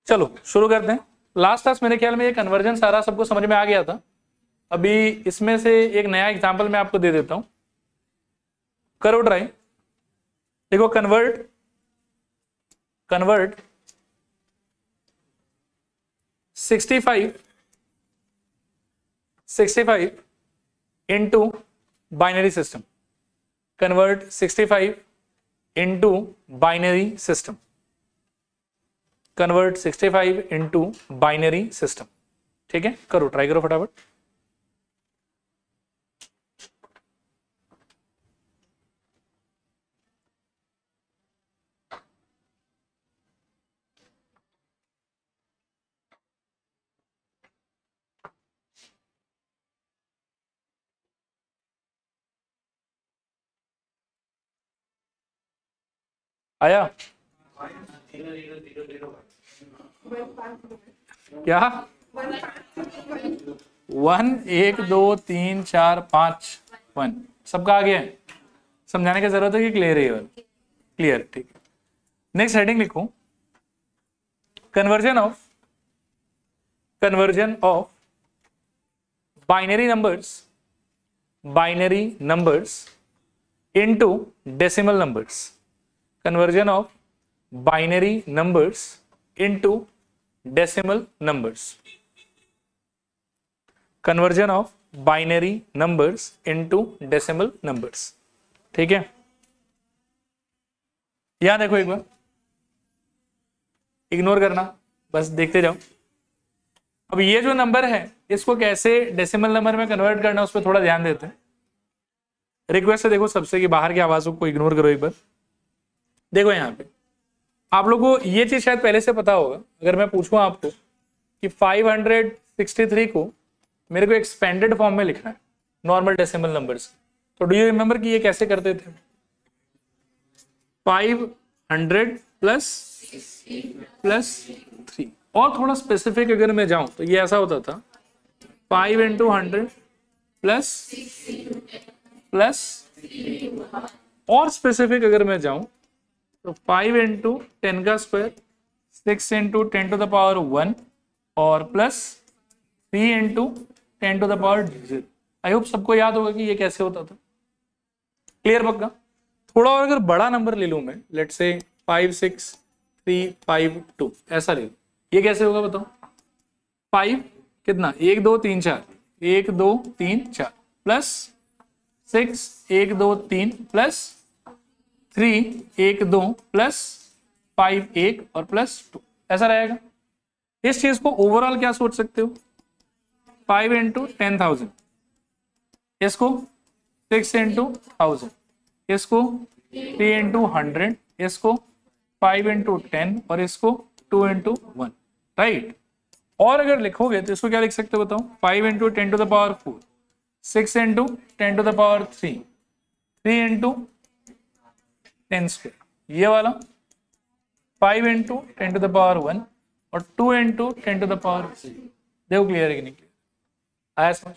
चलो शुरू करते हैं। लास्ट क्लास मेरे ख्याल में ये कन्वर्जन सारा सबको समझ में आ गया था। अभी इसमें से एक नया एग्जांपल मैं आपको दे देता हूं, करो ट्राई। देखो convert 65 into binary system, convert 65 into binary system, convert 65 into binary system। ठीक है, करो ट्राई करो फटाफट। आया क्या? 1 1 2 3 4 5 1 सबका आ गया है? समझाने की जरूरत है कि क्लियर है? क्लियर, ठीक है। नेक्स्ट हेडिंग लिखो, conversion of binary numbers into decimal numbers. Conversion of binary numbers into decimal numbers। Conversion of binary numbers into decimal numbers। ठीक है, यहां देखो एक बार, इग्नोर करना, बस देखते जाओ। अब ये जो नंबर है इसको कैसे डेसिमल नंबर में कन्वर्ट करना है उस पर थोड़ा ध्यान देते हैं। रिक्वेस्ट है देखो सबसे कि बाहर की आवाजों को इग्नोर करो एक बार। देखो यहाँ पे आप लोगों को ये चीज शायद पहले से पता होगा। अगर मैं पूछूं आपको कि 563 को मेरे को एक्सपेंडेड फॉर्म में लिखना है नॉर्मल डेसिमल नंबर्स, तो डू यू रिमेंबर कि ये कैसे करते थे? 500 प्लस 3। और थोड़ा स्पेसिफिक अगर मैं जाऊं तो ये ऐसा होता था 5 into 100 प्लस और स्पेसिफिक अगर मैं जाऊं तो 5 into 10 का square, 6 into 10 to the power 1 और plus 3 into 10 to the power 0। I hope सबको याद होगा कि ये कैसे होता था। क्लियर पक्का? थोड़ा और अगर बड़ा नंबर ले लूं मैं, लेट से 56352 ऐसा ले लूं, ये कैसे होगा बताओ? 5 कितना, 1 2 3 4, 1 2 3 4 प्लस 6 1 2 3 प्लस 3 1 2 प्लस 5 1 और प्लस 2 ऐसा रहेगा। इस चीज को ओवरऑल क्या सोच सकते हो? 5 into 10,000, इसको 6 into 1000, इसको 3 into 100, इसको 5 into 10 और इसको 2 into 1, राइट। और अगर लिखोगे तो इसको क्या लिख सकते हो बताओ? 5 into 10 to the power 4, 6 into 10 to the power 3, 3 into 10 square, ये वाला 5 into 10 to the power 1 और 2 into 10 to the power 3। देखो क्लियर है कि नहीं क्लियर? आया समझ?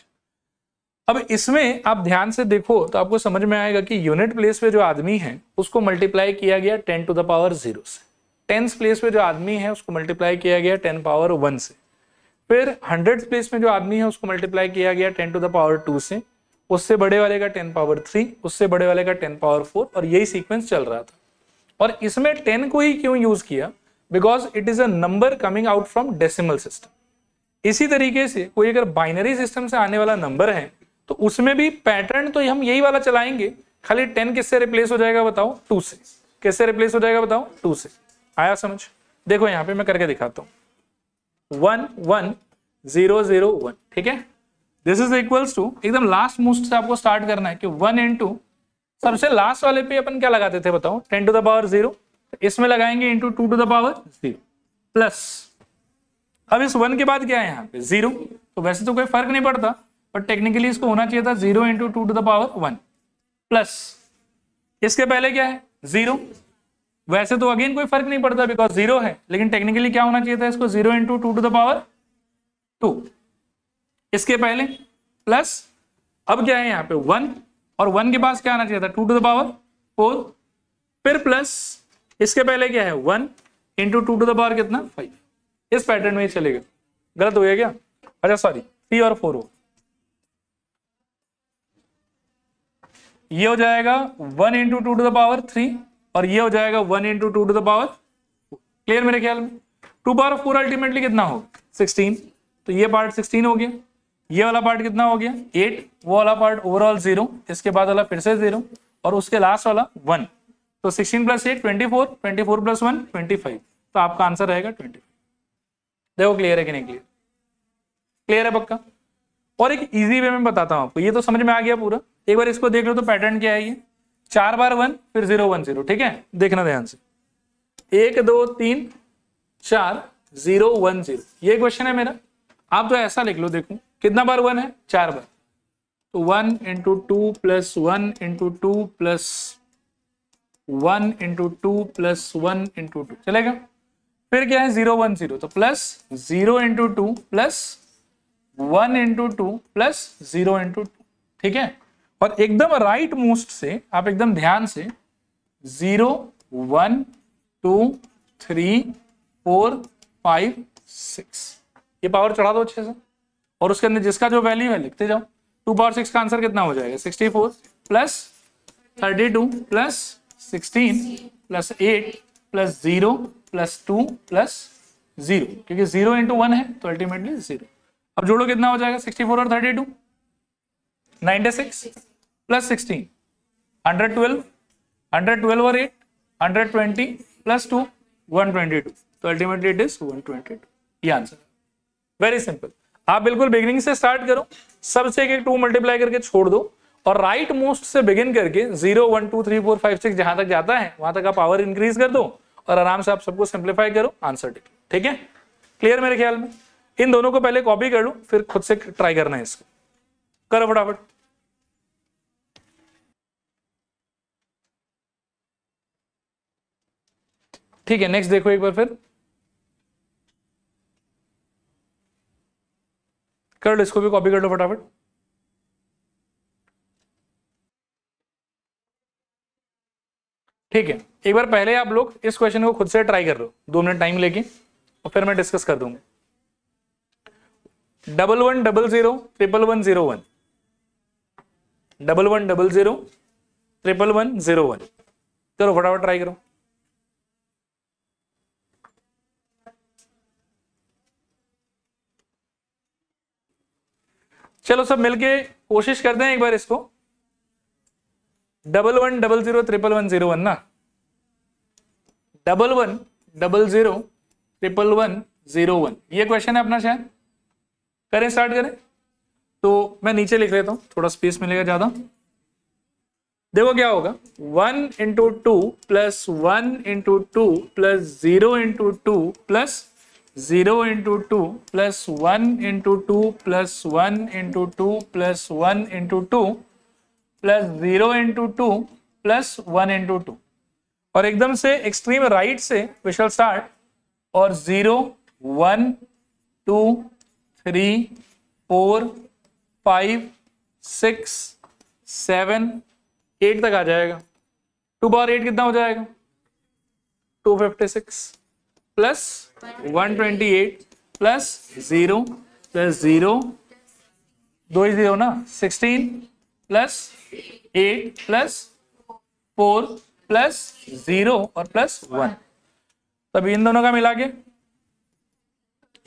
अब इसमें आप ध्यान से देखो तो आपको समझ में आएगा कि यूनिट प्लेस पे जो आदमी है उसको मल्टीप्लाई किया गया 10 to the power 0 से। टेंस प्लेस पे जो आदमी है उसको मल्टीप्लाई किया गया 10 power 1 से। फिर हंड्रेड प्लेस में जो आदमी है उसको मल्टीप्लाई किया गया 10 to the power 2 से। उससे बड़े वाले का 10 power 3, उससे बड़े वाले का 10 power 4 और यही सीक्वेंस चल रहा था। और इसमें 10 को ही क्यों यूज किया? Because it is a number coming out from decimal system. इसी तरीके से कोई अगर बाइनरी सिस्टम से आने वाला नंबर है तो उसमें भी पैटर्न तो हम यही वाला चलाएंगे, खाली 10 किससे रिप्लेस हो जाएगा बताओ? 2 से। किससे रिप्लेस हो जाएगा बताओ? 2 से। आया समझ? देखो यहां पे मैं करके दिखाता हूं, 1 1 0 0 1, ठीक है। दिस इज इक्वल्स टू, एकदम लास्ट मोस्ट से आपको स्टार्ट करना है कि 1 into सबसे लास्ट वाले पे अपन क्या लगाते थे बताओ? 10 to the power 0, इसमें लगाएंगे into 2 to the power 0 plus, अब इस 1 के बाद क्या है यहाँ पे? 0। तो वैसे तो कोई फर्क नहीं पड़ता, बट टेक्निकली इसको होना चाहिए था 0 into 2 to the power 1 plus, इसके पहले क्या है? 0। वैसे तो अगेन कोई फर्क नहीं पड़ता बिकॉज 0 है, लेकिन टेक्निकली क्या होना चाहिए था इसको? 0 into 2 to the power 2, इसके पहले प्लस, अब क्या है यहाँ पे? 1 और 1 के पास क्या आना चाहिए था? 2 to the power 4, फिर प्लस, इसके पहले क्या है? 1 into 2 to the power कितना? 5, इस पैटर्न में ही चलेगा। गलत हो गया क्या? अच्छा सॉरी, 3 और 4 हो, ये हो जाएगा 1 इंटू 2 टू द पावर 3 और ये हो जाएगा 1 into 2 to the power. Clear मेरे ख्याल में? 2 पावर 4 अल्टीमेटली कितना होगा? 16। तो ये पार्ट 16 हो गया, ये वाला पार्ट कितना हो गया? 8, वो वाला पार्ट ओवरऑल 0, इसके बाद वाला फिर से 0 और उसके लास्ट वाला 1। तो 16 प्लस 8 24, 24 प्लस 1 25। तो आपका आंसर रहेगा 25। देखो क्लियर है कि नहीं क्लियर? क्लियर है पक्का? और एक इजी वे में बताता हूं आपको, ये तो समझ में आ गया पूरा। एक बार इसको देख लो तो पैटर्न क्या है ये, 4 बार 1 फिर 0 1 0। ठीक है, देखना ध्यान से, 1 2 3 4 0 1 0, ये क्वेश्चन है मेरा। आप तो ऐसा लिख लो, देखो कितना बार 1 है? 4 बार। तो 1 into 2 plus 1 into 2 plus 1 into 2 plus 1 into 2 चलेगा। फिर क्या है? 0 1 0, तो plus 0 into 2 plus 1 into 2 plus 0 into 2। ठीक है, और एकदम राइट मोस्ट से आप एकदम ध्यान से 0 1 2 3 4 5 6 ये पावर चढ़ा दो अच्छे से, और उसके अंदर जिसका जो वैल्यू है लिखते जाओ। 2 पावर 6 का आंसर कितना हो जाएगा? 64 plus 32 plus 16 plus 8 plus 0 plus 2 plus 0, क्योंकि 0 इंटू 1 है तो अल्टीमेटली 0। अब जोड़ो कितना हो जाएगा? 64 और 32 96 प्लस 16 112, 112 और 8 120 प्लस 2 122, तो अल्टीमेटली इट इज 122। ये आंसर, वेरी सिंपल। आप बिल्कुल बिगिनिंग से स्टार्ट करो, सबसे एक 2 मल्टीप्लाई करके छोड़ दो और राइट मोस्ट से बिगिन करके 0 1 2 3 4 5 6 जहां तक जाता है वहां तक आप पावर इंक्रीज कर दो और आराम से आप सबको सिंप्लीफाई करो, आंसर टिक। ठीक है, क्लियर मेरे ख्याल में? इन दोनों को पहले कॉपी कर लो, फिर खुद से ट्राई करना है इसको। करो फटाफट। ठीक है, नेक्स्ट देखो एक बार फिर कर लो, इसको भी कॉपी कर लो फटाफट। ठीक है, एक बार पहले आप लोग इस क्वेश्चन को खुद से ट्राई कर लो 2 मिनट टाइम लेके, और फिर मैं डिस्कस कर दूंगा। 11 00 111 01 11 00 111 01 करो फटाफट, ट्राई करो। चलो सब मिलके कोशिश करते हैं एक बार इसको। 11 00 111 01 ना, 11 00 111 01 ये क्वेश्चन है अपना। शायद करें, स्टार्ट करें। तो मैं नीचे लिख लेता हूं, थोड़ा स्पेस मिलेगा ज्यादा। देखो क्या होगा, 1 into 2 plus 1 into 2 plus 0 into 2 plus 0 into 2 plus 1 into 2 plus 1 into 2 plus 1 into 2 plus 0 into 2 plus 1 into 2, और एकदम से एक्सट्रीम राइट से वी शैल स्टार्ट, और 0 1 2 3 4 5 6 7 8 तक आ जाएगा। 2 पावर 8 कितना हो जाएगा? 256 प्लस 128 प्लस 0 प्लस 0 2 ही 0 ना, 16 प्लस 8 प्लस 4 प्लस 0 और प्लस 1। तब इन दोनों का मिला के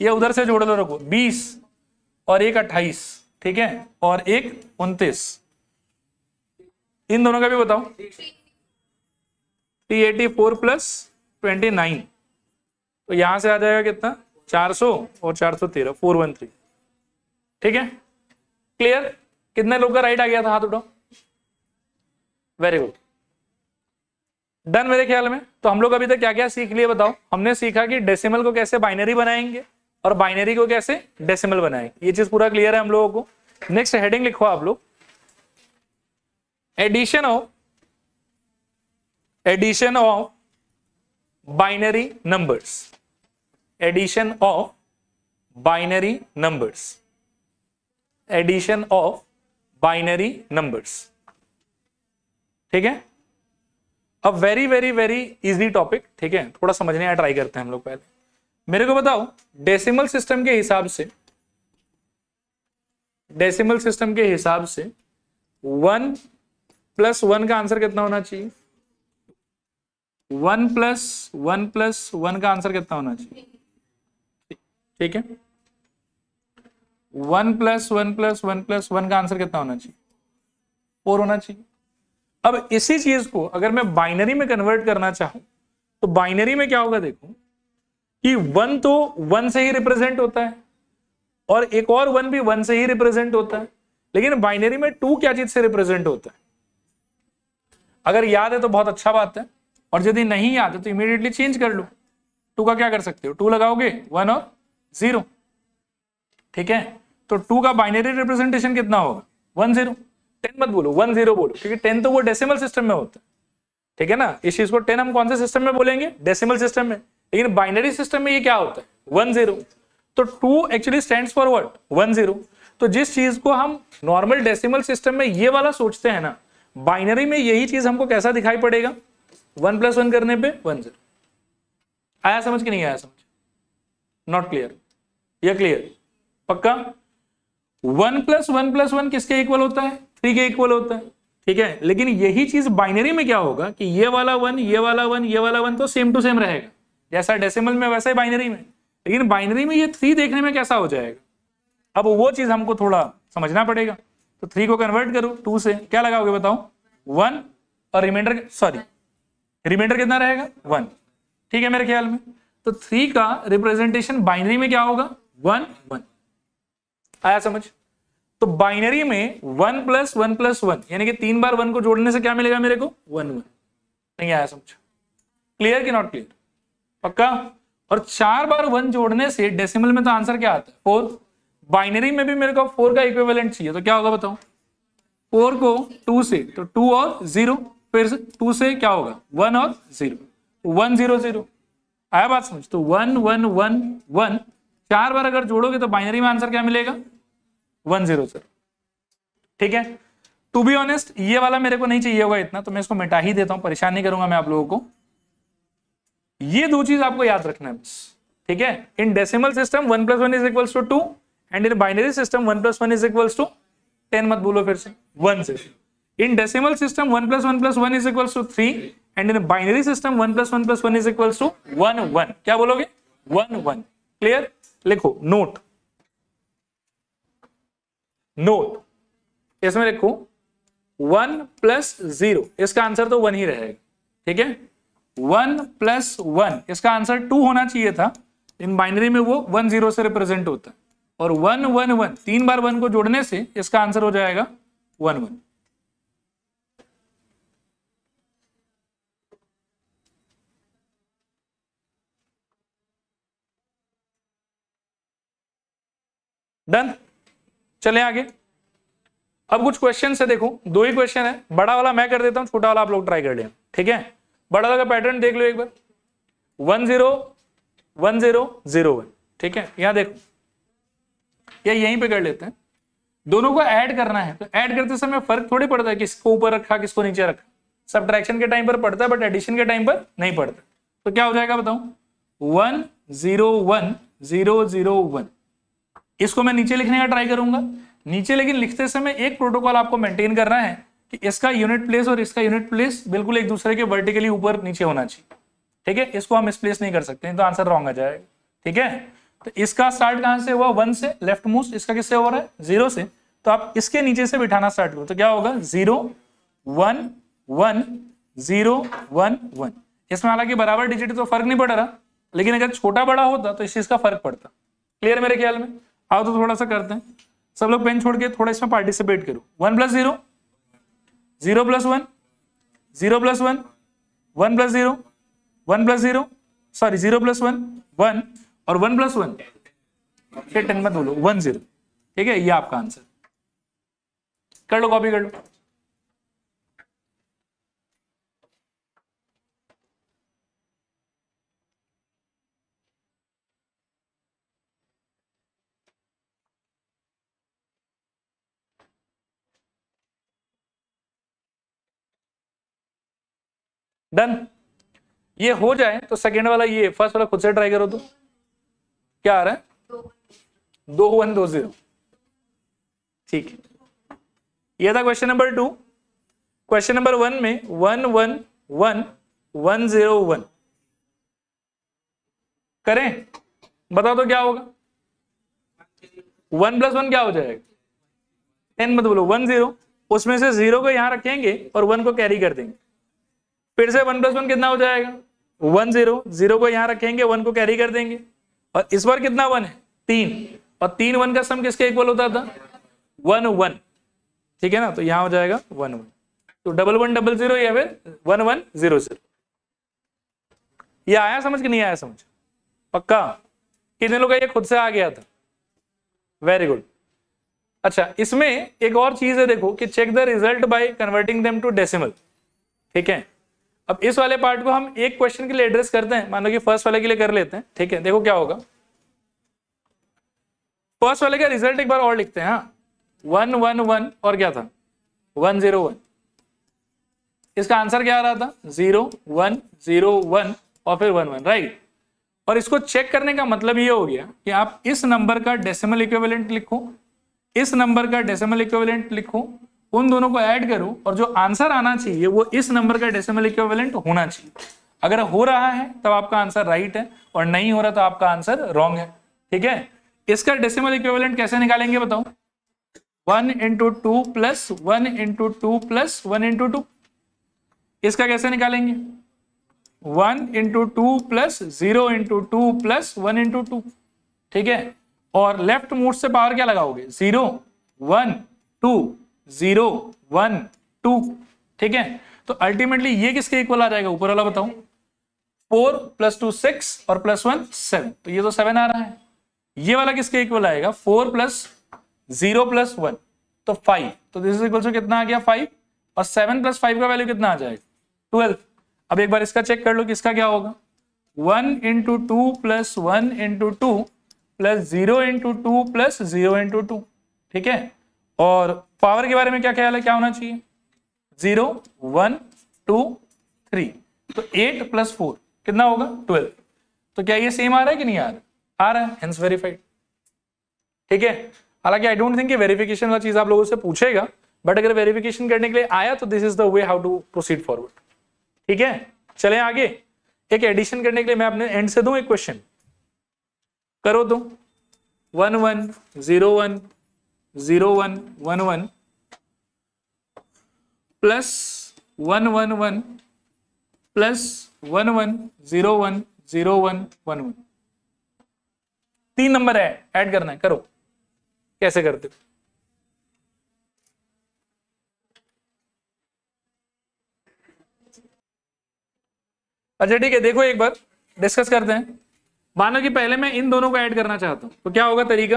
ये उधर से जोड़ लो, रखो 20 और एक 28, ठीक है, और एक 29। इन दोनों का भी बताओ। 384 प्लस 29, तो यहां से आ जाएगा कितना? 400 और 413, 413। ठीक है, क्लियर? कितने लोग का राइट आ गया था? हाथ उठाओ। वेरी गुड, डन मेरे ख्याल में। तो हम लोग अभी तक क्या क्या सीख लिए बताओ? हमने सीखा कि डेसिमल को कैसे बाइनरी बनाएंगे और बाइनरी को कैसे डेसिमल बनाएंगे, ये चीज पूरा क्लियर है हम लोगों को। नेक्स्ट हेडिंग लिखो आप लोग, addition of binary numbers. Addition of binary numbers, addition of binary numbers. ठीक है, अब very very very easy topic. ठीक है, थोड़ा समझने का ट्राई करते हैं हम लोग पहले। मेरे को बताओ डेसिमल सिस्टम के हिसाब से, डेसिमल सिस्टम के हिसाब से 1 + 1 का आंसर कितना होना चाहिए? 1 + 1 + 1 का आंसर कितना होना चाहिए? ठीक है, 1 + 1 + 1 + 1 का आंसर कितना होना चाहिए? 4 होना चाहिए। अब इसी चीज को अगर मैं बाइनरी में कन्वर्ट करना चाहूं तो बाइनरी में क्या होगा? देखो कि 1 तो 1 से ही रिप्रेजेंट होता है और एक और 1 भी 1 से ही रिप्रेजेंट होता है, लेकिन बाइनरी में 2 क्या चीज से रिप्रेजेंट होता है? अगर याद है तो बहुत अच्छा बात है, और यदि नहीं याद है तो इमीडिएटली चेंज कर लो। 2 का क्या कर सकते हो? 2 लगाओगे 1 और 0, ठीक है। तो 2 का बाइनरी रिप्रेजेंटेशन कितना होगा? 1 0। 10 मत बोलो, 1 0 बोलो, क्योंकि 10 तो वो डेसिमल सिस्टम में होता है, ठीक है ना। इस चीज को 10 हम कौन से सिस्टम में बोलेंगे? डेसिमल सिस्टम में। लेकिन बाइनरी सिस्टम में ये क्या होता है? 1 0। तो 2 एक्चुअली स्टैंड्स फॉर व्हाट? 1 0। तो जिस चीज को हम नॉर्मल डेसिमल सिस्टम में ये वाला सोचते हैं ना, बाइनरी में यही चीज हमको कैसा दिखाई पड़ेगा? 1 + 1 करने पे 1 0। आया समझ कि नहीं आया समझ? नॉट क्लियर या क्लियर? पक्का? 1 + 1 + 1 किसके इक्वल होता है? 3 के इक्वल होता है, ठीक है। लेकिन यही चीज बाइनरी में क्या होगा कि ये वाला 1, ये वाला 1, ये वाला 1 तो सेम टू सेम रहेगा, जैसा डेसिमल में वैसा ही बाइनरी में। लेकिन बाइनरी में ये 3 देखने में कैसा हो जाएगा? अब वो चीज हमको थोड़ा समझना पड़ेगा। तो 3 को कन्वर्ट करो 2 से, क्या लगाओगे बताओ? 1 और रिमाइंडर, सॉरी रिमाइंडर कितना रहेगा? 1, ठीक है मेरे ख्याल में। तो 3 का रिप्रेजेंटेशन बाइनरी में क्या होगा? 1 1। आया समझ? तो बाइनरी में 1 + 1 + 1 यानी कि 3 बार 1 को जोड़ने से क्या मिलेगा मेरे को? 1 1। नहीं आया समझ? क्लियर कि नॉट क्लियर? पक्का? और 4 बार 1 जोड़ने से डेसिमल में तो आंसर क्या आता है? 4। बाइनरी में भी मेरे को 4 का इक्विवेलेंट चाहिए, तो क्या होगा बताओ? 4 को 2 से, तो 2 और 0, फिर से 2 से क्या होगा? 1 और 0, 1 0 0। आया बात समझ? तो 1 1 1 1 4 बार अगर जोड़ोगे तो बाइनरी में आंसर क्या मिलेगा? 1 0 0, ठीक है। टू बी ऑनेस्ट ये वाला मेरे को नहीं चाहिए होगा इतना, तो मैं इसको मिटा ही देता हूं, परेशान नहीं करूंगा मैं आप लोगों को। ये 2 चीज आपको याद रखना है बस, ठीक है। In decimal system 1 + 1 = 2 and in binary system 1 + 1 = 10 मत बोलो फिर से, 1 से। In decimal system 1 + 1 + 1 = 3 and in binary system 1 + 1 + 1 = 1 1। क्या बोलोगे? 1 1। क्लियर? लिखो नोट, नोट इसमें लिखो 1 + 0, इसका आंसर तो 1 ही रहेगा, ठीक है। 1 + 1 इसका आंसर 2 होना चाहिए था, इन बाइनरी में वो 1 0 से रिप्रेजेंट होता है। और 1 1 1 3 बार 1 को जोड़ने से इसका आंसर हो जाएगा 1 1। डन? चले आगे। अब कुछ क्वेश्चन है, देखो 2 ही क्वेश्चन है। बड़ा वाला मैं कर देता हूं, छोटा वाला आप लोग ट्राई कर लें, ठीक है। बड़ा वाला का पैटर्न देख लो एक बार, 1 0 1 0 0 1, ठीक है। यहां देखो, या यहीं पे कर लेते हैं। दोनों को ऐड करना है, तो ऐड करते समय फर्क थोड़ी पड़ता है किसको ऊपर रखा किसको नीचे रखा। सब्ट्रैक्शन के टाइम पर पड़ता है, बट एडिशन के टाइम पर नहीं पड़ता। तो क्या हो जाएगा बताओ? 1 0 1 0 0 1। इसको मैं नीचे लिखने का ट्राई करूंगा नीचे, लेकिन लिखते समय एक प्रोटोकॉल आपको मेंटेन करना है कि इसका यूनिट प्लेस और इसका यूनिट प्लेस बिल्कुल एक दूसरे के वर्टिकली ऊपर नीचे होना चाहिए, ठीक है। इसको हम मिसप्लेस नहीं कर सकते, तो आंसर रॉन्ग आ जाएगा, ठीक है। तो इसका स्टार्ट कहां से हुआ? 1 से, लेफ्ट मोस्ट। इसका किससे हो रहा है? 0 से। तो आप इसके नीचे से बिठाना स्टार्ट करो, तो क्या होगा? 0 1 1 0 1 1। इसमें हालांकि बराबर डिजिट तो फर्क नहीं पड़ रहा, लेकिन अगर छोटा बड़ा होता तो इस चीज का फर्क पड़ता। क्लियर मेरे ख्याल में? आओ तो थोड़ा सा करते हैं, सब लोग पेन छोड़ के थोड़ा इसमें पार्टिसिपेट करो। 1 + 0 0 + 1 0 + 1 1 + 0 1 + 0, सॉरी 0 + 1 1 और 1 + 1 फिर 10 मत बोलो, 1 0, ठीक है। ये आपका आंसर। कर लो, कॉपी कर लो। डन? ये हो जाए तो सेकेंड वाला, ये फर्स्ट वाला खुद से ट्राई करो तो। क्या आ रहा है 2120। ठीक है, ये था क्वेश्चन नंबर 2। क्वेश्चन नंबर 1 में 111101 करें, बताओ तो क्या होगा। 1 + 1 क्या हो जाएगा 10 मत बोलो 10, उसमें से 0 को यहां रखेंगे और 1 को कैरी कर देंगे। फिर से 1 + 1 कितना हो जाएगा 10, 0 को यहां रखेंगे 1 को कैरी कर देंगे, और इस बार कितना 1 है 3, और 3 1 का सम किसके इक्वल होता था 1 1। ठीक है ना, तो यहां हो जाएगा 1 1, तो 1100 या फिर 1100। ये आया समझ कि नहीं आया समझ, पक्का कितने लोग का ये खुद से आ गया था, वेरी गुड। अच्छा, इसमें एक और चीज है, देखो कि check the result by converting them to decimal. ठीक है, अब इस वाले पार्ट को हम एक क्वेश्चन के लिए एड्रेस करते हैं, मानो कि फर्स्ट वाले के लिए कर लेते हैं। ठीक है, देखो क्या होगा, फर्स्ट वाले का रिजल्ट एक बार और लिखते हैं। हाँ, 111 और क्या था 101। इसका आंसर क्या आ रहा था 0101 और फिर 11, राइट। और इसको चेक करने का मतलब ये हो गया कि आप इस नंबर का डेसिमल इक्विवेलेंट लिखो, इस नंबर का डेसिमल इक्विवेलेंट लिखो, उन दोनों को ऐड करो, और जो आंसर आना चाहिए वो इस नंबर का डेसिमल इक्विवेलेंट होना चाहिए। अगर हो रहा है तब आपका आंसर राइट है, और नहीं हो रहा तो आपका आंसर रॉन्ग है। ठीक है, इसका डेसिमल इक्विवेलेंट कैसे निकालेंगे बताओ। 1 × 2 + 1 × 2 + 1 × 2। इसका कैसे निकालेंगे 1 × 2 + 0 × 2 + 1 × 2। ठीक है, और लेफ्ट मोस्ट से पावर क्या लगाओगे 0 1 2 0 1 2। ठीक है, तो अल्टीमेटली ये किसके इक्वल आ जाएगा ऊपर वाला बताओ। 4 + 2 6 और +1 7, तो ये तो 7 आ रहा है। ये वाला किसके इक्वल आएगा 4 + 0 + 1 तो 5, तो दिस इज इक्वल टू कितना आ गया 5, और 7 + 5 का वैल्यू कितना आ जाएगा 12। अब एक बार इसका चेक कर लो, किसका क्या होगा 1 × 2 + 1 × 2 + 0 × 2 + 0 × 2। ठीक है, और पावर के बारे में क्या ख्याल है, क्या होना चाहिए 0 1 2 3, तो 8 + 4 कितना होगा 12। तो क्या ये सेम आ रहा है कि नहीं आ रहा, आ रहा है, हेंस वेरीफाइड। ठीक है, हालांकि आई डोंट थिंक कि वेरिफिकेशन वाला चीज आप लोगों से पूछेगा, बट अगर वेरिफिकेशन करने के लिए आया तो this is the way how to proceed forward. ठीक है, चले आगे। एक एडिशन करने के लिए मैं अपने एंड से दूं एक क्वेश्चन, करो तो 1 1 0 1 0 1 1 1 प्लस 1 1 1 प्लस 1 1 0 1 0 1 1 1। 3 नंबर है, ऐड करना है, करो। कैसे करते हो अच्छा ठीक है, देखो एक बार डिस्कस करते हैं। मानो कि पहले मैं इन दोनों को ऐड करना चाहता हूं, तो क्या होगा तरीका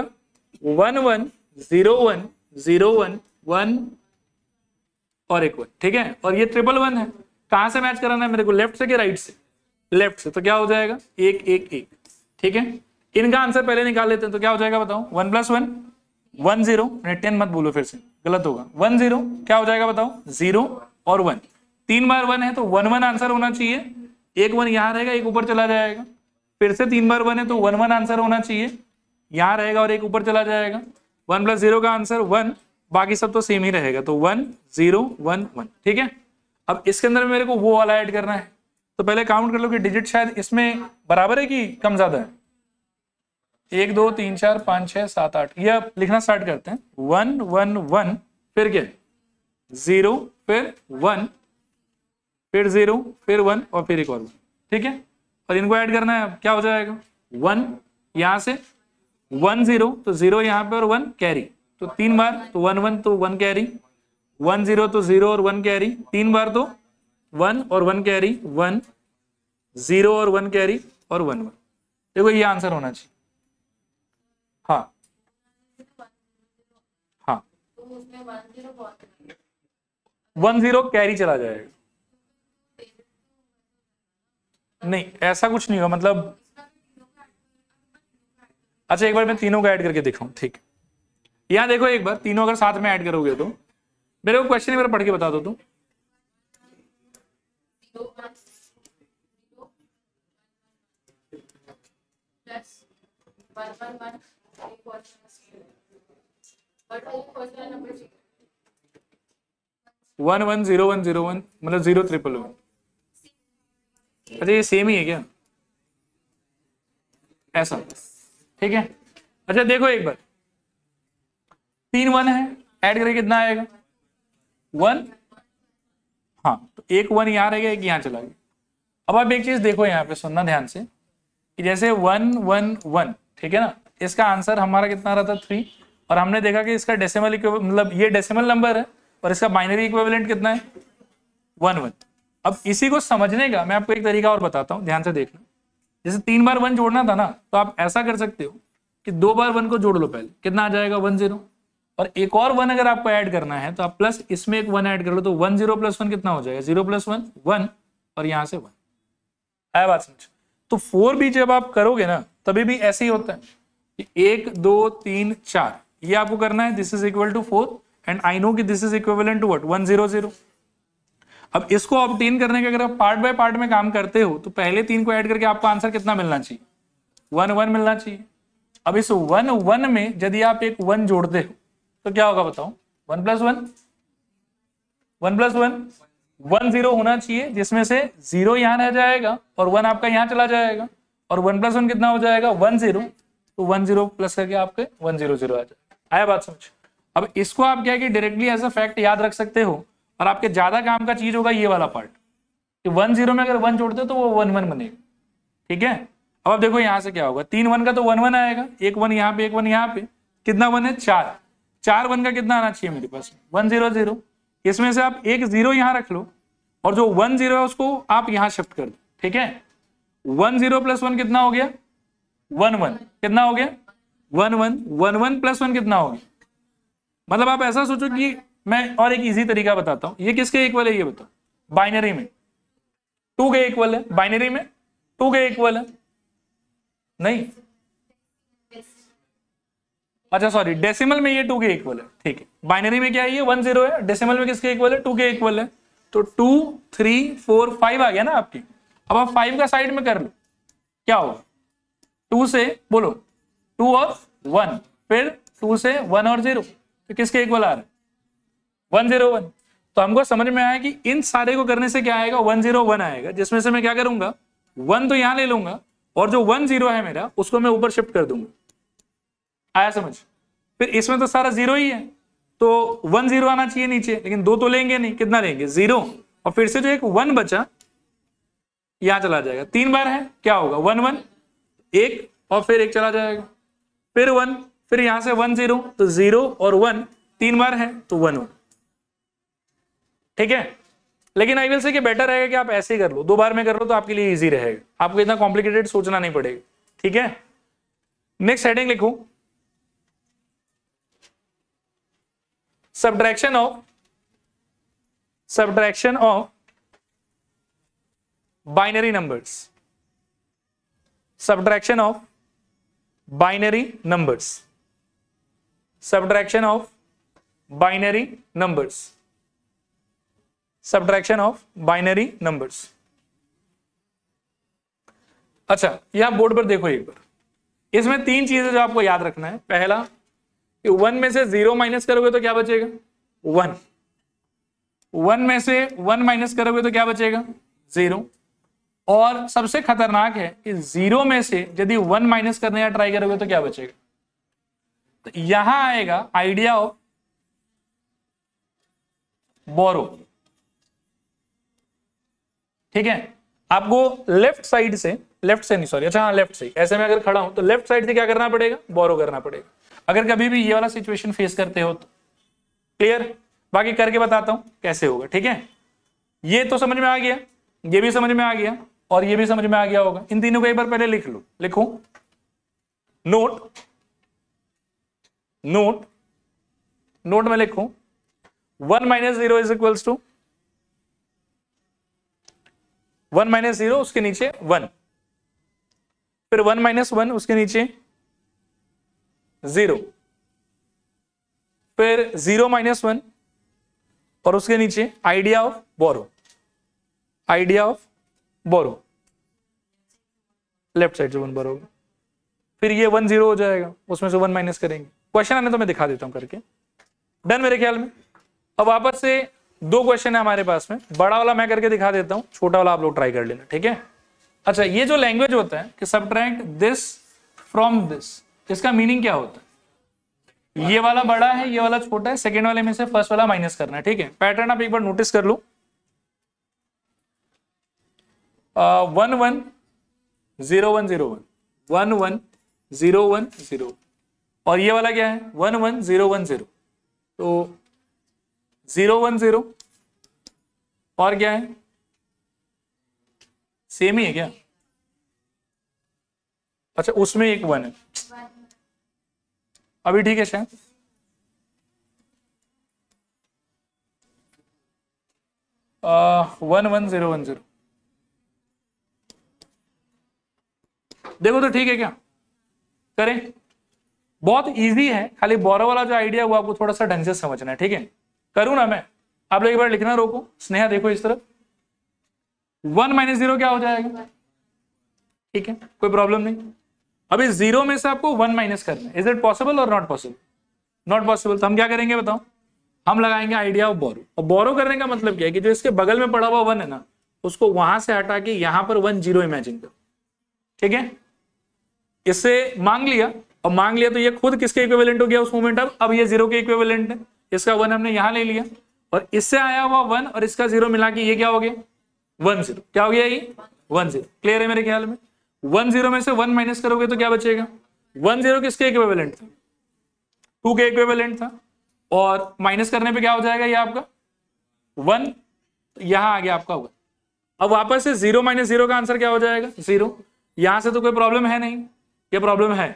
1 1 0 1 0 1 1 और एक 1। ठीक है, और ये 1 है, कहां से मैच कराना है मेरे को, लेफ्ट से कि राइट से, लेफ्ट से, तो क्या हो जाएगा 1 1 1। ठीक है, इनका आंसर पहले निकाल लेते हैं, तो क्या हो जाएगा बताओ 1 + 1 1 0, 10 मत बोलो फिर से गलत होगा, 1 0 क्या हो जाएगा बताओ 0 और 1, 3 बार 1 है तो 1 1 आंसर होना चाहिए, एक 1 यहां रहेगा एक ऊपर चला जाएगा, फिर से 3 बार 1 है तो 1 1 आंसर होना चाहिए, यहां रहेगा और एक ऊपर चला जाएगा, 1 + 0 का आंसर 1, बाकी सब तो सेम ही रहेगा, तो 1 0 1 1। ठीक है, अब इसके अंदर मेरे को वो वाला ऐड करना है, तो पहले काउंट कर लो कि डिजिट शायद इसमें बराबर है कि कम ज्यादा है। 1 2 3 4 5 6 7 8, ये आप लिखना स्टार्ट करते हैं 1 1 1 फिर क्या 0 फिर 1 फिर 0 फिर 1 और फिर एक और 1। ठीक है, और इनको ऐड करना है, क्या हो जाएगा 1 यहां से 1 0 तो 0 यहां पे और 1 कैरी, तो 3 बार तो 1 1 तो 1 कैरी, 1 0 तो 0 और 1 कैरी, 3 बार तो 1 और 1 कैरी, 1 0 और 1 कैरी और 1 1। देखो ये आंसर होना चाहिए। हाँ हाँ 1 0 कैरी चला जाएगा, नहीं ऐसा कुछ नहीं होगा, मतलब अच्छा एक बार मैं तीनों को ऐड करके दिखाऊं। ठीक, यहां देखो एक बार तीनों अगर साथ में ऐड करोगे तो मेरे को क्वेश्चन एक बार पढ़ के बता दो तुम। One one zero one zero one मतलब 0 1 1। अच्छा ये सेम ही है क्या? ऐसा, ठीक है। अच्छा देखो एक बार, 3 1 है, ऐड करके कितना आएगा? 1। हाँ तो एक 1 यहाँ रह गया, एक यहाँ चला गया। अब आप एक चीज देखो यहाँ पे, सुनना ध्यान से, कि जैसे 1 1 1, ठीक है ना, इसका आंसर हमारा कितना रहा था 3, और हमने देखा कि इसका डेसिमल मतलब ये डेसिमल नंबर है और इसका बाइनरी इक्विवेलेंट कितना है? 1 1। अब इसी को समझने का मैं आपको एक तरीका और बताता हूँ, ध्यान से देखना। जैसे 3 बार 1 जोड़ना था ना, तो आप ऐसा कर सकते हो कि 2 बार 1 को जोड़ लो, पहले कितना आ जाएगा? 1 0, और एक और 1 अगर आपको ऐड करना है तो आप प्लस इसमें एक 1 ऐड कर लो, तो 1 0 + 1 कितना हो जाएगा? 0 + 1 1, और यहां से 1। आया बात समझ? तो 4 भी जब आप करोगे ना तभी भी ऐसे ही होता है कि 1 2 3 4 ये आपको करना है, this is equal to 4, and I know कि this is equivalent to what? 1 0 0। अब इसको ऑब्टेन करने के अगर आप पार्ट बाय पार्ट में काम करते हो तो पहले 3 को ऐड करके आपको आंसर कितना मिलना चाहिए? 1 1 मिलना चाहिए। अब इस 1 1 में यदि आप एक 1 जोड़ते हो तो क्या होगा बताओ? 1 + 1 1 + 1 1 0 होना चाहिए, जिसमें से 0 यहां रह जाएगा और 1 आपका यहां चला जाएगा, और 1 + 1 कितना हो जाएगा? 1 0। तो 1 0 प्लस करके आपके 1 0 0 आ जाएगा। आया बात समझ? अब इसको आप क्या है कि डायरेक्टली एज अ फैक्ट याद रख सकते हो, और आपके ज्यादा काम का चीज होगा ये वाला पार्ट कि 1 0 में अगर 1 जोड़ते हो तो वो 1 1 बनेगा, ठीक है। अब आप देखो यहां से क्या होगा, 3 1 का तो 1 1 आएगा, एक 1 यहाँ पे, एक 1 यहाँ पे, कितना 1 है? 4 4 1 का कितना आना चाहिए मेरे पास? 1 0 0। इसमें से आप एक 0 यहां रख लो, और जो 1 0 है उसको आप यहां शिफ्ट कर दो, ठीक है। 1 0 + 1 कितना हो गया? 1 1। कितना हो गया? 1 1 1 1 + 1 कितना हो गया? मतलब आप ऐसा सोचो कि मैं और एक इजी तरीका बताता हूं, ये किसके इक्वल है ये बताओ? बाइनरी में 2 के इक्वल है, बाइनरी में 2 के इक्वल है नहीं? अच्छा सॉरी, डेसिमल में ये 2 के इक्वल है, ठीक है। बाइनरी में क्या है? ये 1 0 है, डेसिमल में किसके इक्वल है? 2 के इक्वल है। तो 2 3 4 5 आ गया ना आपकी। अब आप 5 का साइड में कर लो, क्या होगा? 2 से बोलो, 2 और 1, फिर 2 से 1 और 0, तो किसके इक्वल आ रहा है? 1 0 1। तो हमको समझ में आया कि इन सारे को करने से क्या आएगा? 1 0 1 आएगा, जिसमें से मैं क्या करूंगा? 1 तो यहां ले लूंगा, और जो 1 0 है मेरा उसको मैं ऊपर शिफ्ट कर दूंगा। आया समझ? फिर इसमें तो सारा 0 ही है, तो 1 0 आना चाहिए नीचे, लेकिन 2 तो लेंगे नहीं, कितना लेंगे? 0, और फिर से जो एक 1 बचा यहां चला जाएगा। 3 बार है, क्या होगा? 1 1 1, और फिर 1 चला जाएगा, फिर 1, फिर यहां से 1 0, तो 0 और 1 3 बार है तो 1 1, ठीक है। लेकिन आई विल से कि बेटर रहेगा कि आप ऐसे ही कर लो, 2 बार में कर लो तो आपके लिए इजी रहेगा, आपको इतना कॉम्प्लिकेटेड सोचना नहीं पड़ेगा, ठीक है। नेक्स्ट हेडिंग लिखो, subtraction of binary numbers, subtraction of binary numbers, subtraction of binary numbers, subtraction of binary numbers। अच्छा ये आप बोर्ड पर देखो एक बार, इसमें 3 चीजें जो आपको याद रखना है। पहला कि 1 में से 0 माइनस करोगे तो क्या बचेगा? 1। 1 में से 1 माइनस करोगे तो क्या बचेगा? 0। और सबसे खतरनाक है कि 0 में से यदि 1 माइनस करने का ट्राई करोगे तो क्या बचेगा? तो यहां आएगा आइडिया ऑफ बोरो, ठीक है। आपको लेफ्ट से नहीं सॉरी, अच्छा हाँ लेफ्ट से, ऐसे में अगर खड़ा हूं तो लेफ्ट साइड से क्या करना पड़ेगा? बोरो करना पड़ेगा, अगर कभी भी ये वाला सिचुएशन फेस करते हो तो। क्लियर? बाकी करके बताता हूं कैसे होगा, ठीक है। ये तो समझ में आ गया, ये भी समझ में आ गया, और ये भी समझ में आ गया होगा। इन तीनों को एक बार पहले लिख लो, लिखो नोट में लिखो 1 - 0 इज इक्वल्स टू 1 - 0 उसके नीचे 1, फिर 1 - 1 उसके नीचे 0, फिर 0 - 1 और उसके नीचे idea of borrow, left side से 1 बार होगा। फिर ये 1 0 हो जाएगा, उसमें से 1 माइनस करेंगे। क्वेश्चन आने तो मैं दिखा देता हूं करके। डन मेरे ख्याल में। अब वापस से 2 क्वेश्चन है हमारे पास में, बड़ा वाला मैं करके दिखा देता हूं, छोटा वाला आप लोग ट्राई कर लेना, ठीक है। अच्छा, ये जो लैंग्वेज होता है कि सब्ट्रैक्ट दिस फ्रॉम दिस, इसका मीनिंग क्या होता है? ये वाला बड़ा है, ये वाला छोटा है, सेकेंड वाले में से फर्स्ट वाला माइनस करना है, ठीक है। पैटर्न आप एक बार नोटिस कर लो। 1 1 0 1 0 1 1 1 0 1 0, और ये वाला क्या है? 1 1 0 1 0, तो 0 1 0, और क्या है? सेम ही है क्या? अच्छा, उसमें एक 1 है, अभी ठीक है शायद। वन 1 0 1 0, देखो तो ठीक है क्या? करें? बहुत इजी है, खाली बोरो वाला जो आइडिया वो आपको थोड़ा सा ढंग से समझना है, ठीक है। करूं ना मैं? आप लोग एक बार लिखना रोको। स्नेहा देखो इस तरफ, 1 माइनस 0 क्या हो जाएगा? ठीक है, कोई प्रॉब्लम नहीं। अभी 0 में से आपको 1 माइनस करना है। इज इट पॉसिबल और नॉट पॉसिबल? Not possible. तो हम क्या करेंगे बताओ? हम लगाएंगे आइडिया ऑफ बोरो। और बोरो करने का मतलब क्या है कि जो इसके बगल में पड़ा हुआ 1 है ना, उसको वहां से हटा के यहां पर 1 0 इमेजिन करो, ठीक है। इससे मांग लिया, और मांग लिया तो ये खुद किसके इक्विवेलेंट हो गया उस मोमेंट। अब ये 0 के इक्विवेलेंट है, इसका 1 हमने यहां ले लिया, और इससे आया हुआ 1 और इसका 0 मिला के ये क्या हो गया? 1 0। क्या हो गया ये? 1 0। क्लियर है मेरे ख्याल में? 1 0 में से 1 माइनस करोगे तो क्या बचेगा? 1 0 किसके इक्विवेलेंट था? 2 के इक्विवेलेंट था, और माइनस करने पे क्या हो जाएगा? ये आपका 1, तो यहां आ गया आपका 1। अब वापस से 0 माइनस 0 का आंसर क्या हो जाएगा? 0। यहां से तो कोई प्रॉब्लम है नहीं, ये प्रॉब्लम है?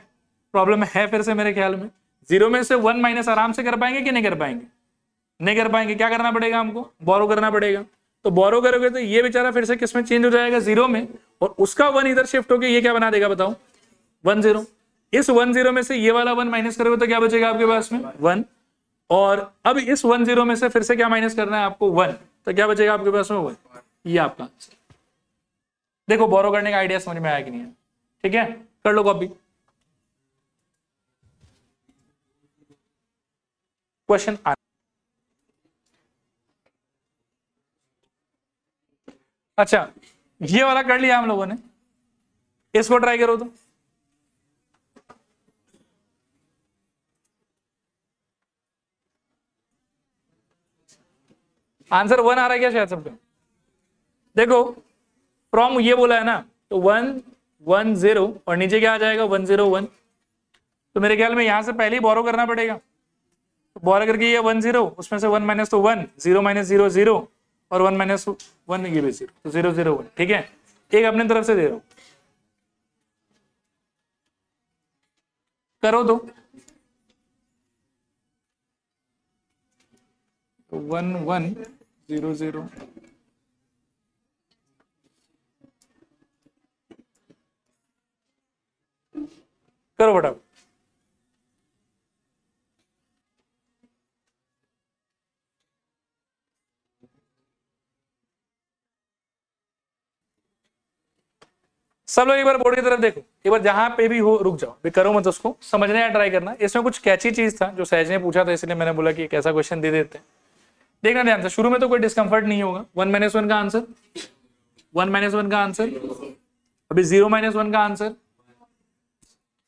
प्रॉब्लम है फिर से मेरे ख्याल में। 0 में से 1 माइनस आराम से कर पाएंगे कि नहीं कर पाएंगे? नहीं कर पाएंगे। क्या करना पड़ेगा हमको? बोरो करना पड़ेगा। तो बोरो करोगे तो ये बेचारा फिर से किसमें चेंज हो जाएगा? 0 में, और उसका 1 इधर शिफ्ट होकर ये क्या बना देगा बताओ? 1 0। इस 1 0 में से ये वाला 1 माइनस करोगे तो क्या बचेगा आपके पास में? 1। और अब इस 1 0 में से फिर से क्या माइनस करना है आपको? 1। तो क्या बचेगा आपके पास में? 1। ये आपका आंसर। देखो बोरो करने का आइडिया समझ में आया कि नहीं है? ठीक है, कर लो कॉपी। क्वेश्चन आ, अच्छा ये वाला कर लिया हम लोगों ने, इसको ट्राई करो तो। आंसर 1 आ रहा है क्या शायद सबका? देखो फ्रॉम ये बोला है ना, तो 1 1 0 और नीचे क्या आ जाएगा? 1 0 1। तो मेरे ख्याल में यहां से पहले ही बोरो करना पड़ेगा। तो बोरो करके ये 1 0, उसमें से 1 माइनस तो 1, 0 माइनस 0 0, और 1 माइनस 1 ये भी 0, तो 0 0 1। ठीक है, एक अपने तरफ से दे रहा हूं, करो तो। 1 1 0 0, करो फटाफट। सब लोग एक बार बोर्ड की तरफ देखो, एक बार जहां पे भी हो रुक जाओ, करो मत, उसको समझने या ट्राई करना। इसमें कुछ कैची चीज था जो सहज ने पूछा था, इसलिए मैंने बोला कि एक ऐसा क्वेश्चन दे देते हैं। देखना ध्यान से, शुरू में तो कोई डिस्कंफर्ट नहीं होगा। 1 माइनस 1 का आंसर, 1 माइनस 1 का आंसर, अभी 0 माइनस 1 का आंसर,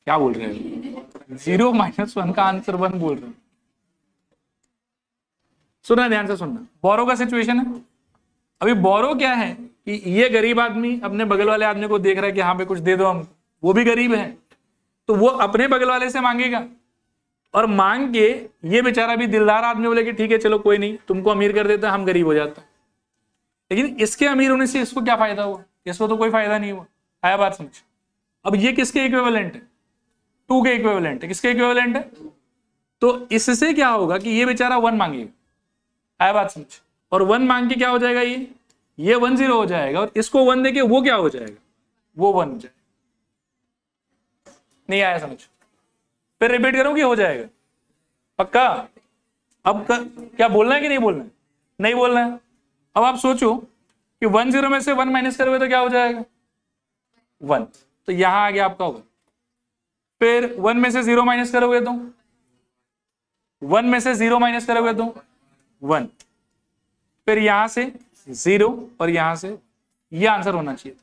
क्या बोल रहे हैं? 0 माइनस 1 का आंसर 1 बोल रहे हैं। सुनना ध्यान से, सुनना। बोरो का सिचुएशन है। अभी बोरो क्या है कि ये गरीब आदमी अपने बगल वाले आदमी को देख रहा है कि यहाँ पे कुछ दे दो हम, वो भी गरीब है, तो वो अपने बगल वाले से मांगेगा, और मांग के ये बेचारा भी दिलदार आदमी बोले कि ठीक है चलो कोई नहीं, तुमको अमीर कर देता है, हम गरीब हो जाते हैं। लेकिन इसके अमीर होने से इसको क्या फायदा हुआ? इसको तो कोई फायदा नहीं हुआ। आया बात समझ? अब ये किसके इक्विवेलेंट है? 2 के इक्विवेलेंट है। किसके इक्विवेलेंट है? तो इससे क्या होगा कि ये बेचारा 1 मांगेगा। आया बात समझ? और 1 मांग के क्या हो जाएगा? ये 1 0 हो जाएगा, और इसको 1 देके वो क्या हो जाएगा? वो 1 हो जाएगा। नहीं आया समझ? फिर रिपीट करूं कि हो जाएगा पक्का? अब क्या बोलना है कि नहीं बोलना है? नहीं बोलना है। अब आप सोचो कि 1 0 में से 1 माइनस करोगे तो क्या हो जाएगा? 1। तो यहां आ गया आपका 1। फिर 1 में से 0 माइनस करोगे तो 1 में से 0 माइनस करोगे तो 1, फिर यहां से 0 और यहां से, ये आंसर होना चाहिए।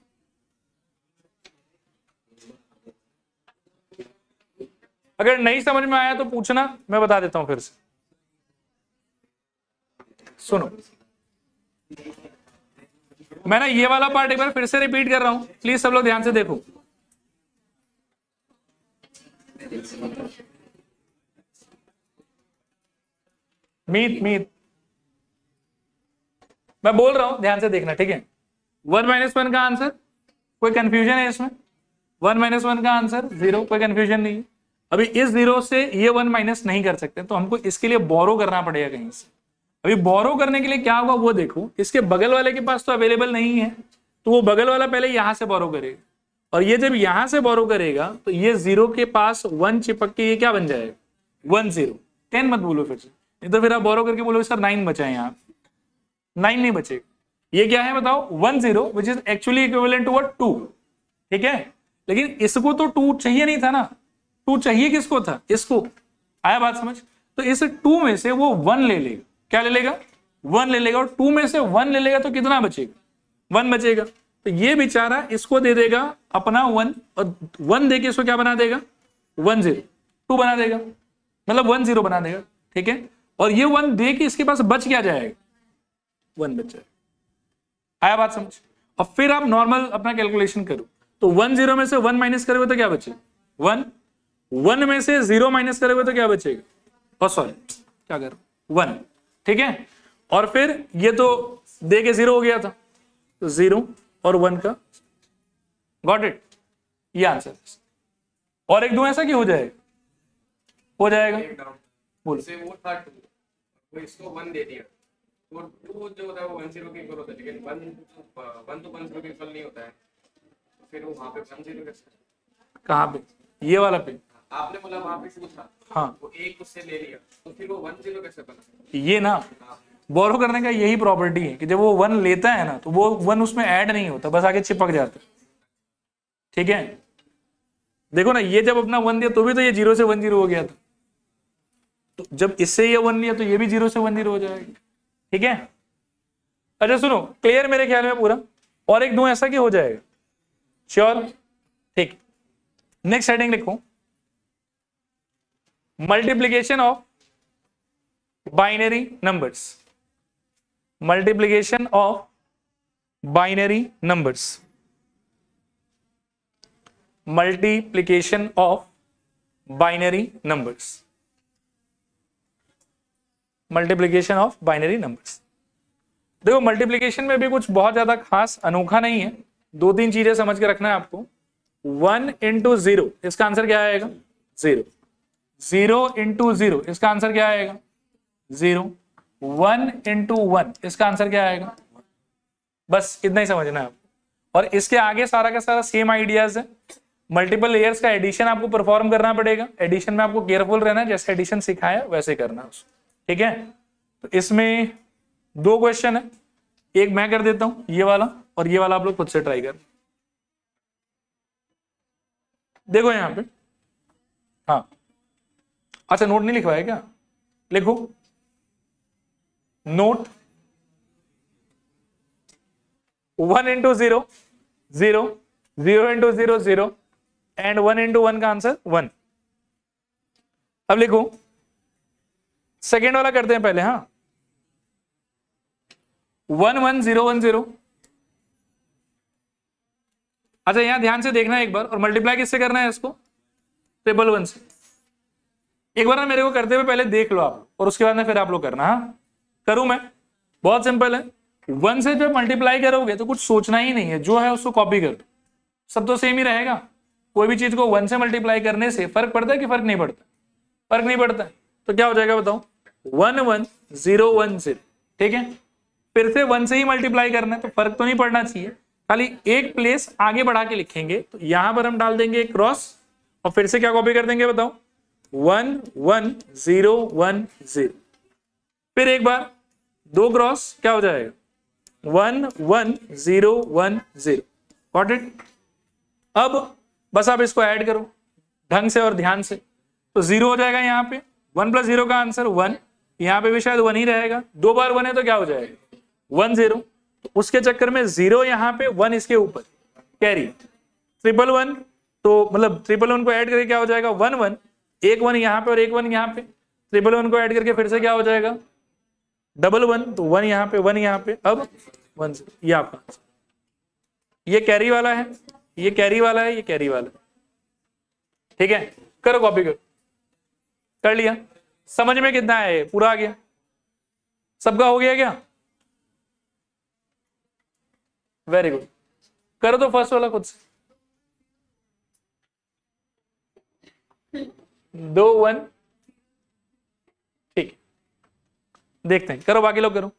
अगर नहीं समझ में आया तो पूछना, मैं बता देता हूं फिर से। सुनो, मैं ना ये वाला पार्ट एक बार फिर से रिपीट कर रहा हूं, प्लीज सब लोग ध्यान से देखो। मीत मैं बोल रहा हूं, ध्यान से देखना, ठीक है। 1 - 1 का आंसर, कोई कंफ्यूजन है इसमें? 1 - 1 का आंसर 0, कोई कंफ्यूजन नहीं है। अभी इस 0 से ये 1 माइनस नहीं कर सकते, तो हमको इसके लिए बोरो करना पड़ेगा कहीं से। अभी बोरो करने के लिए क्या होगा वो देखो, इसके बगल वाले के पास तो अवेलेबल नहीं है, तो वो बगल वाला पहले यहां से बोरो करेगा, और ये जब यहां से बोरो करेगा तो ये 0 के पास 1 चिपक के ये क्या बन जाएगा, 1 0। 10 मत बोलो फिर से, नहीं तो फिर आप बोरो करके बोलो सर 9 बचा है, यहाँ 9 नहीं बचेगा। ये क्या है बताओ, 1 0 which is actually equivalent to 2, ठीक है। लेकिन इसको तो 2 चाहिए नहीं था ना, 2 चाहिए किसको था, इसको। आया बात समझ? तो इस 2 में से वो 1 ले लेगा, क्या ले लेगा, 1 ले लेगा, और 2 में से 1 ले लेगा तो कितना बचेगा, 1 बचेगा। तो ये बेचारा इसको दे देगा अपना 1, और 1 देके इसको क्या बना देगा, 1 0, 2 बना देगा, मतलब 1 0 बना देगा, ठीक है। और ये 1 दे के इसके पास बच क्या जाएगा, 1 बच जाएगा। आया बात समझ? और फिर आप नॉर्मल अपना कैलकुलेशन करो, तो 1 0 में से 1 माइनस करोगे तो क्या बचेगा, 1, 1 में से 0 माइनस करोगे तो क्या बचेगा, और सॉरी क्या कर 1, ठीक है। और फिर ये तो दे के 0 हो गया था, तो 0 और 1 का, गॉट इट, ये आंसर। और एक दो ऐसा कि हो जाएगा, हो जाएगा, बोलो। वो था 2, वो इसको 1 दे दिया, तो 2 जो होता है वो 1 0 के इक्वल होता है, लेकिन 1 तो 1 0 के इक्वल नहीं होता है, तो फिर वो वहां पे 1 0 कैसे? कहाँ पे, ये वाला पे आपने बोला वहां पे 2 था, हाँ, वो एक उससे ले लिया, तो फिर वो 1 0 कैसे बना? ये ना बोरो करने का यही प्रॉपर्टी है कि जब वो 1 लेता है ना, तो वो 1 उसमें ऐड नहीं होता, बस आगे चिपक जाता है, ठीक है। देखो ना, ये जब अपना 1 दिया तो भी तो ये 0 से 1 0 हो गया था, तो जब इससे ये 1 लिया तो ये भी 0 से 1 0 हो जाएगा, ठीक है। अच्छा सुनो, क्लियर मेरे ख्याल में पूरा। और एक दो ऐसा कि हो जाएगा, श्योर, ठीक। नेक्स्ट हेडिंग लिखो, multiplication of binary numbers, multiplication of binary numbers, multiplication of binary numbers, multiplication of binary numbers. देखो मल्टीप्लीकेशन में भी कुछ बहुत ज्यादा खास अनोखा नहीं है, 2-3 चीजें समझ के रखना है आपको। 1 × 0, इसका आंसर क्या आएगा, 0। 0 × 0, इसका आंसर क्या आएगा, 0। 1 × 1, इसका आंसर क्या आएगा, बस इतना ही समझना है आपको। और इसके आगे सारा का सारा सेम आइडियाज है। मल्टीपल लेयर्स का एडिशन आपको परफॉर्म करना पड़ेगा, एडिशन में आपको केयरफुल रहना है, जैसे एडिशन सिखाया वैसे करना है उसको, ठीक है। तो इसमें 2 क्वेश्चन है, एक मैं कर देता हूं ये वाला, और ये वाला आप लोग खुद से ट्राई कर। देखो यहां पे, हाँ अच्छा नोट नहीं लिखवाया क्या, लिखो नोट 1 × 0 0, 0 × 0 0, एंड 1 × 1 का आंसर 1। अब लिखो सेकेंड वाला करते हैं पहले, हाँ 1 1 0 1 0। अच्छा यहां ध्यान से देखना एक बार, और मल्टीप्लाई किससे करना है इसको, ट्रिपल 1 से। एक बार ना मेरे को करते हुए पहले देख लो आप, और उसके बाद में फिर आप लोग करना। हाँ करूं मैं, बहुत सिंपल है। 1 से जब मल्टीप्लाई करोगे तो कुछ सोचना ही नहीं है, जो है उसको कॉपी कर दो, सब तो सेम ही रहेगा। कोई भी चीज को 1 से मल्टीप्लाई करने से फर्क पड़ता है कि फर्क नहीं पड़ता, फर्क नहीं पड़ता है। तो क्या हो जाएगा बताओ, 1 1 0 1 0, ठीक है। फिर से 1 से ही मल्टीप्लाई करना है, तो फर्क तो नहीं पड़ना चाहिए, खाली एक प्लेस आगे बढ़ा के लिखेंगे। तो यहां पर हम डाल देंगे क्रॉस, और फिर से क्या कॉपी कर देंगे बताओ, 1 1 0 1 0। फिर एक बार 2 क्रॉस, क्या हो जाएगा, 1 1 0 1 0, गॉट इट। अब बस आप इसको ऐड करो, ढंग से और ध्यान से। तो 0 हो जाएगा यहाँ पे, 1 + 0 का आंसर 1, यहाँ पे भी शायद 1 ही रहेगा, 2 बार 1 है तो क्या हो जाएगा 1 0। तो उसके चक्कर में 0 यहाँ पे, 1 इसके ऊपर, कैरी 111, तो मतलब 111 को ऐड करके क्या हो जाएगा 1 1, एक 1 यहाँ पे और एक 1 यहाँ पे, 111 को ऐड करके फिर से क्या हो जाएगा 1 1, तो 1 यहाँ पे 1 यहाँ पे, अब 1 0, ये आपका आंसर। ये कैरी वाला है, ये कैरी वाला है, ये कैरी वाला है, ठीक है। करो कॉपी करो, कर लिया, समझ में कितना है, पूरा आ गया, सबका हो गया क्या, वेरी गुड। करो तो फर्स्ट वाला खुद से, 2 1, ठीक है, देखते हैं, करो बाकी लोग करो।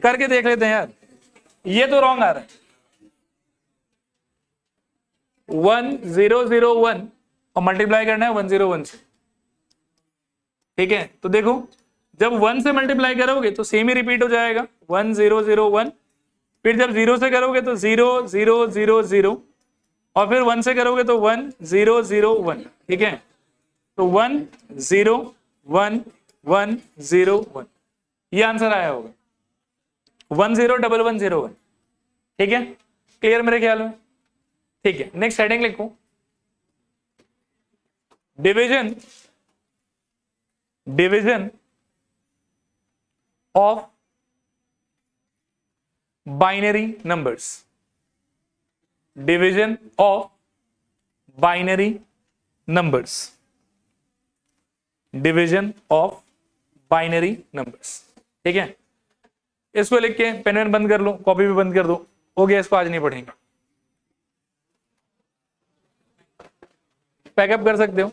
करके देख लेते हैं यार, ये तो रॉन्ग आ रहा है, 1 0 0 1 और मल्टीप्लाई करना है 1 0 1 से, ठीक है। तो देखो जब 1 से मल्टीप्लाई करोगे तो सेम ही रिपीट हो जाएगा 1 0 0 1, फिर जब 0 से करोगे तो 0 0 0 0, और फिर 1 से करोगे तो 1 0 0 1, ठीक है। तो 1 0 1 1 0 1, ये आंसर आया होगा 1 0 1 1 0 1, ठीक है, क्लियर मेरे ख्याल में, ठीक है। नेक्स्ट हेडिंग लिखो, division of binary numbers, division of binary numbers, division of binary numbers, ठीक है। इसको लिख के पेन वेन बंद कर लो, कॉपी भी बंद कर दो, हो गया, इसको आज नहीं पढ़ेंगे, पैकअप कर सकते हो।